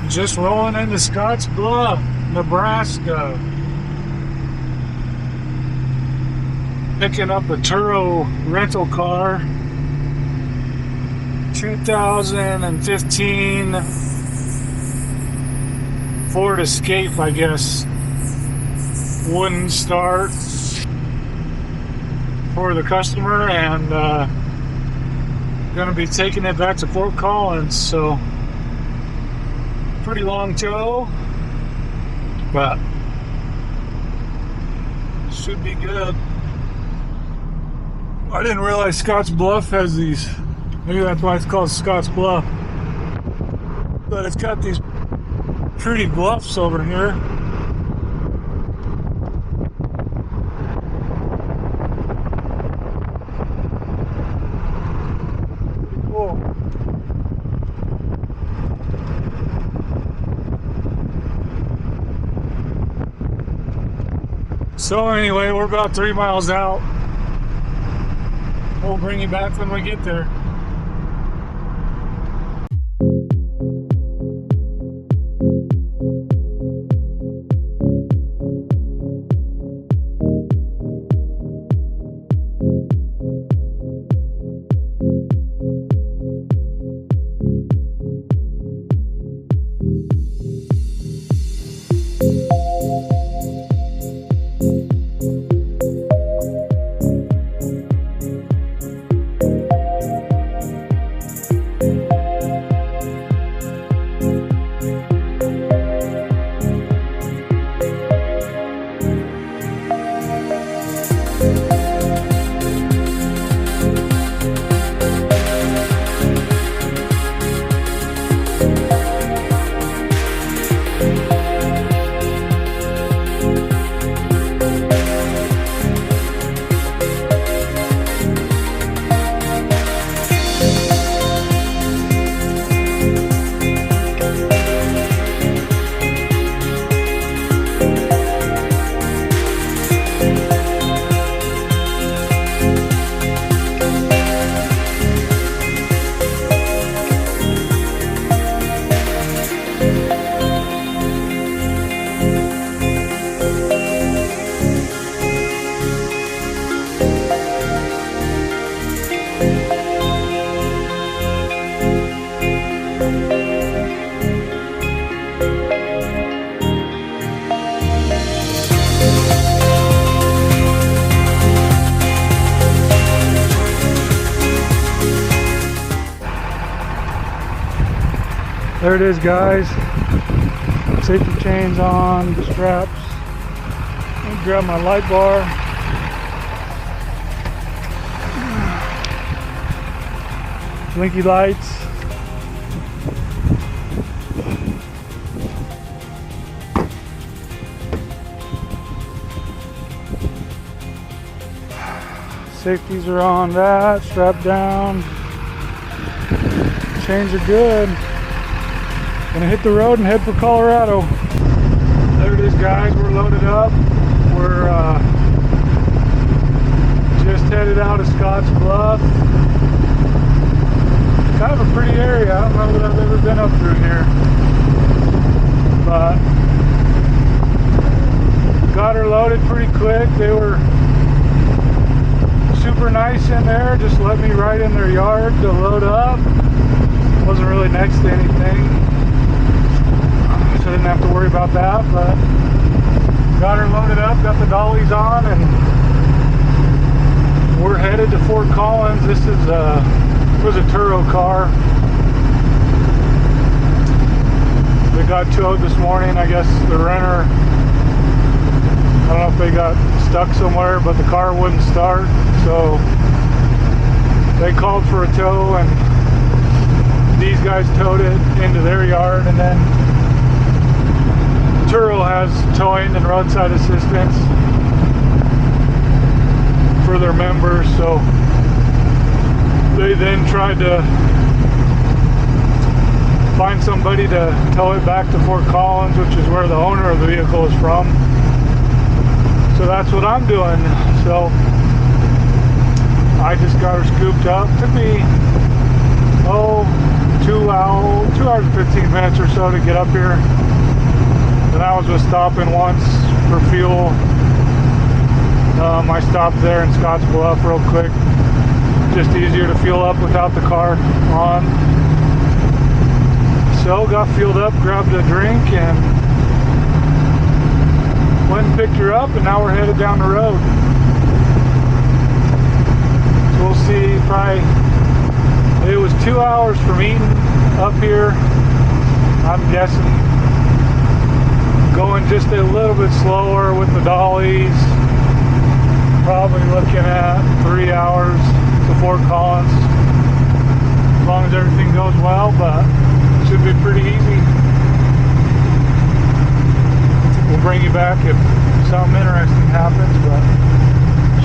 Just rolling into Scotts Bluff, Nebraska. Picking up a Turo rental car. 2015 Ford Escape, I guess. Wouldn't start for the customer, and gonna be taking it back to Fort Collins, so pretty long tow, but should be good. I didn't realize Scotts Bluff has these. Maybe that's why it's called Scotts Bluff. But it's got these pretty bluffs over here. Cool. So anyway, we're about 3 miles out. We'll bring you back when we get there. There it is, guys. Safety chains on, straps. Let me grab my light bar. Blinky lights. Safeties are on that, strapped down. Chains are good. Gonna hit the road and head for Colorado. There it is, guys. We're loaded up. We're just headed out of Scotts Bluff. Kind of a pretty area. I don't know that I've ever been up through here, but got her loaded pretty quick. They were super nice in there. Just let me right in their yard to load up. Wasn't really next to anything, so I didn't have to worry about that, but got her loaded up, got the dollies on, and we're headed to Fort Collins. This is was a Turo car. They got towed this morning. I guess the renter, I don't know if they got stuck somewhere, but the car wouldn't start, so they called for a tow, and these guys towed it into their yard, and then Turo has towing and roadside assistance for their members, so they then tried to find somebody to tow it back to Fort Collins, which is where the owner of the vehicle is from. So that's what I'm doing. So I just got her scooped up. Took me 2 hours and 15 minutes or so to get up here. Then I was just stopping once for fuel. I stopped there in Scottsbluff real quick. Just easier to fuel up without the car on. So got fueled up, grabbed a drink, and went and picked her up, and now we're headed down the road. So we'll see. Probably it was 2 hours from Eaton up here. I'm guessing going just a little bit slower with the dollies. Probably looking at 3 hours to Fort Collins, as long as everything goes well, but it should be pretty easy. We'll bring you back if something interesting happens, but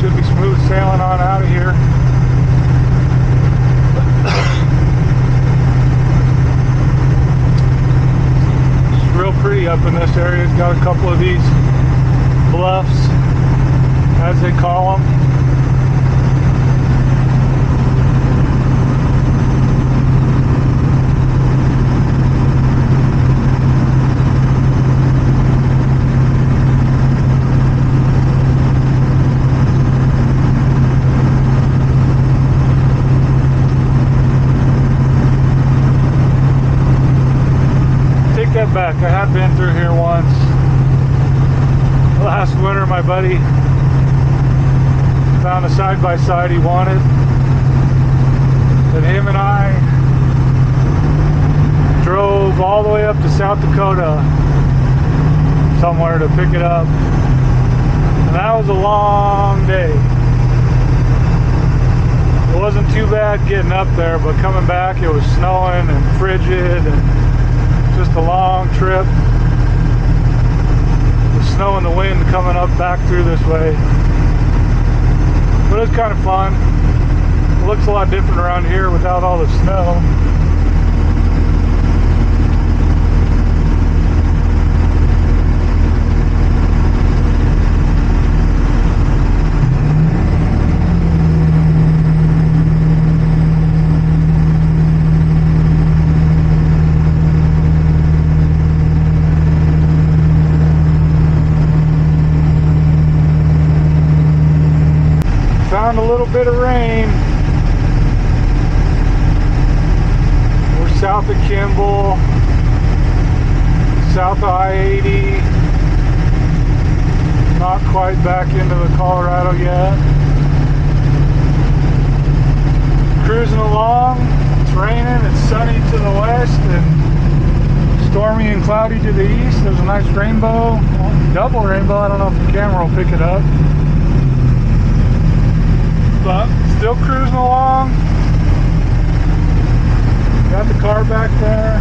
should be smooth sailing on out of here. It's real pretty up in this area. It's got a couple of these bluffs, as they call them. Take that back. I have been through here once. Last winter, my buddy found a side-by-side he wanted, and him and I drove all the way up to South Dakota somewhere to pick it up, and that was a long day. It wasn't too bad getting up there, but coming back it was snowing and frigid and just a long trip. The snow and the wind coming up back through this way. But it's kind of fun. It looks a lot different around here without all the snow. Found a little bit of rain. We're south of Kimball, south of I-80. Not quite back into the Colorado yet. Cruising along. It's raining, it's sunny to the west and stormy and cloudy to the east. There's a nice rainbow, double rainbow. I don't know if the camera will pick it up. But still cruising along. Got the car back there.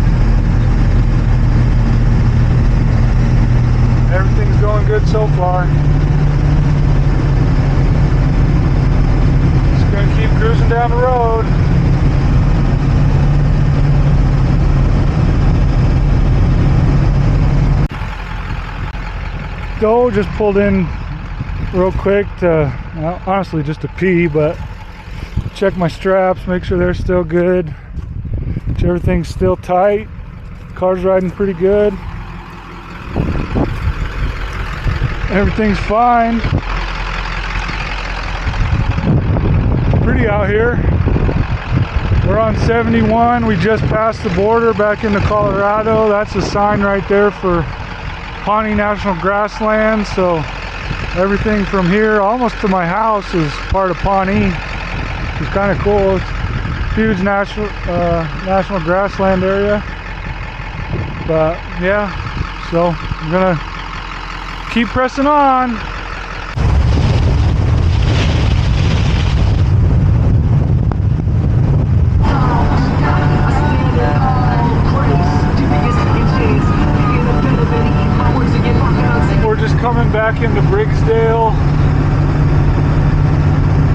Everything's going good so far. Just gonna keep cruising down the road. So just pulled in real quick to, well, honestly just to pee, but check my straps, make sure they're still good, everything's still tight, car's riding pretty good, everything's fine. Pretty out here. We're on 71. We just passed the border back into Colorado. That's a sign right there for Pawnee National Grassland. So everything from here almost to my house is part of Pawnee. It's kind of cool. It's a huge national grassland area. But yeah, so I'm gonna keep pressing on. We're just coming back into Briggsdale.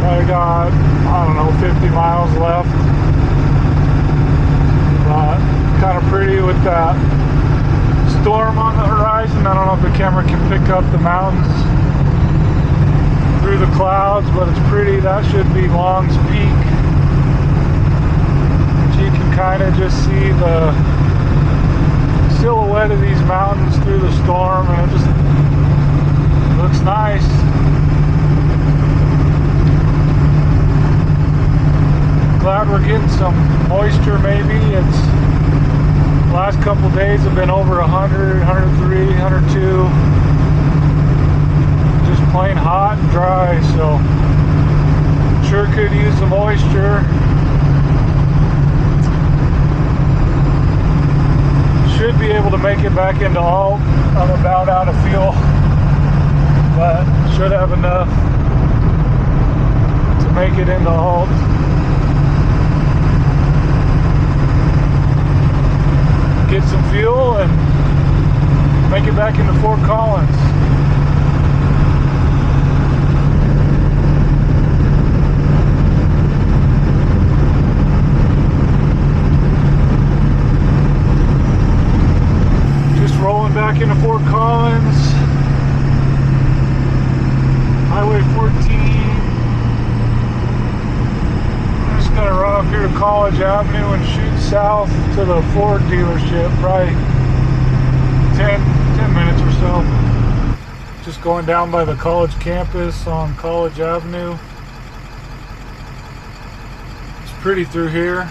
I got, I don't know, 50 miles left. But kind of pretty with that storm on the horizon. I don't know if the camera can pick up the mountains through the clouds, but it's pretty. That should be Long's Peak. But you can kind of just see the silhouette of these mountains through the storm, and it just looks nice. Glad we're getting some moisture. Maybe it's the last couple days have been over 100, 103, 102. Just plain hot and dry, so sure could use the moisture. Should be able to make it back into alt. I'm about out of fuel, but should have enough to make it into alt. Get some fuel and make it back into Fort Collins. Just rolling back into Fort Collins. Highway 14. Gonna run up here to College Avenue and shoot south to the Ford dealership, probably 10 minutes or so. Just going down by the college campus on College Avenue. It's pretty through here.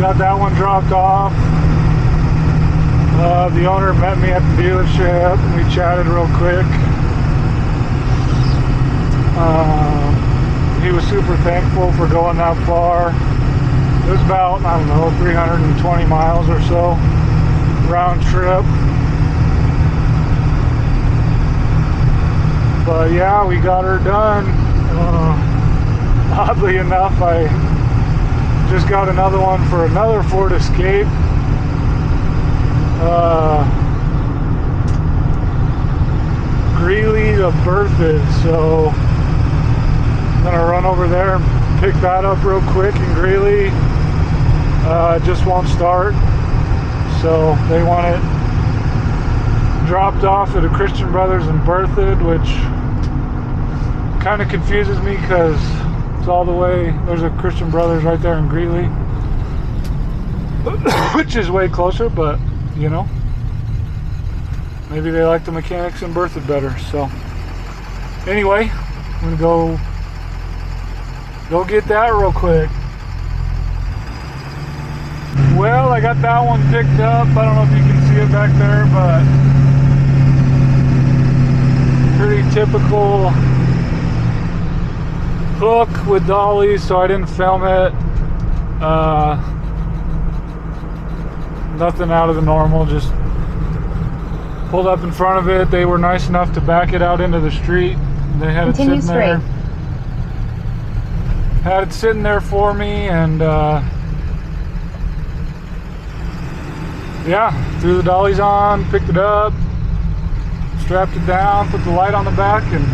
Got that one dropped off. The owner met me at the dealership and we chatted real quick. He was super thankful for going that far. It was about, I don't know, 320 miles or so round trip. But yeah, we got her done. Oddly enough, I just got another one for another Ford Escape. Greeley to Berthoud, so I'm gonna run over there and pick that up real quick in Greeley. It just won't start, so they want it dropped off at a Christian Brothers in Berthoud, which kind of confuses me because it's all the way, there's a Christian Brothers right there in Greeley, which is way closer, but you know, maybe they like the mechanics in Berthoud better. So anyway, I'm gonna go get that real quick. Well, I got that one picked up. I don't know if you can see it back there, but pretty typical hook with dollies, so I didn't film it. Nothing out of the normal, just pulled up in front of it. They were nice enough to back it out into the street. They had it sitting there. Had it sitting there for me, and yeah, threw the dollies on, picked it up, strapped it down, put the light on the back and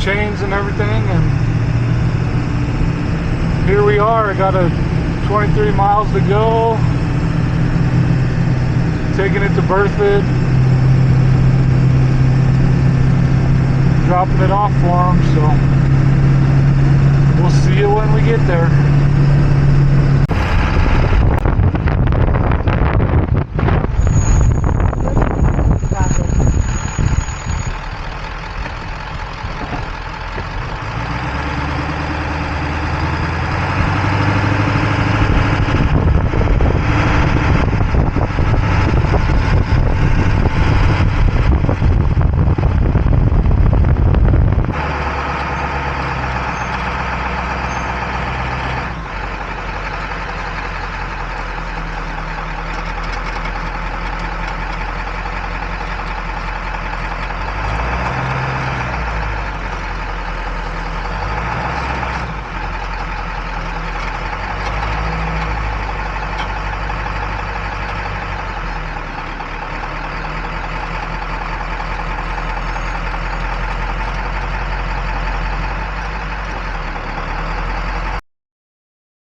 chains and everything, and here we are. I got 23 miles to go, taking it to Berthoud, dropping it off for them, so we'll see you when we get there.